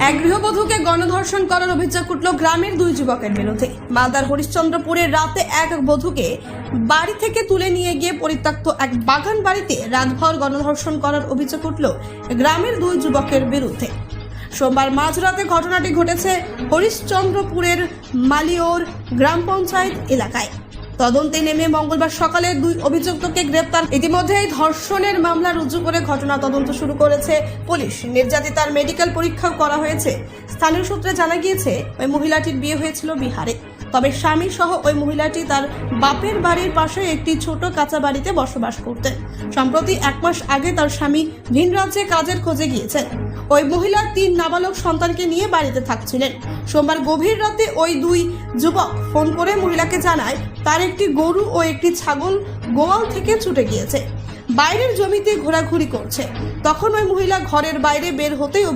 এক গৃহবধূকে গণধর্ষণ করার অভিযোগ উঠল গ্রামের দুই যুবকের বিরুদ্ধে। মালদার হরিশ্চন্দ্রপুরের রাতে এক বধূকে বাড়ি থেকে তুলে নিয়ে গিয়ে পরিত্যক্ত এক বাগান বাড়িতে রাতভর গণধর্ষণ করার অভিযোগ উঠল গ্রামের দুই যুবকের বিরুদ্ধে। সোমবার মাঝরাতে ঘটনাটি ঘটেছে হরিশ্চন্দ্রপুরের মালিওর গ্রাম পঞ্চায়েত এলাকায়। তদন্তে নেমে মঙ্গলবার সকালে দুই অভিযুক্তকে গ্রেপ্তার। ইতিমধ্যে এই ধর্ষণের মামলা রুজু করে ঘটনা তদন্ত শুরু করেছে পুলিশ। নির্যাতিতার মেডিকেল পরীক্ষাও করা হয়েছে। স্থানীয় সূত্রে জানা গিয়েছে ওই মহিলাটির বিয়ে হয়েছিল বিহারে, তবে স্বামী সহ ওই মহিলাটি তার বাপের বাড়ির পাশে একটি ছোট কাঁচা বাড়িতে বসবাস করতেন। সম্প্রতি 1 মাস আগে তার স্বামী ভিন রাজ্যে কাজের খোঁজে গিয়েছেন। ওই মহিলা 3 নাবালক সন্তানকে নিয়ে বাড়িতে থাকছিলেন। সোমবার গভীর রাতে ওই দুই যুবক ফোন করে মহিলাকে জানায় তার একটি গরু ও একটি ছাগল গোয়াল থেকে ছুটে গিয়েছে, বাইরের জমিতে ঘোরাঘুরি করছে। তখন ওই মহিলা ঘরের বাইরে বের হতেই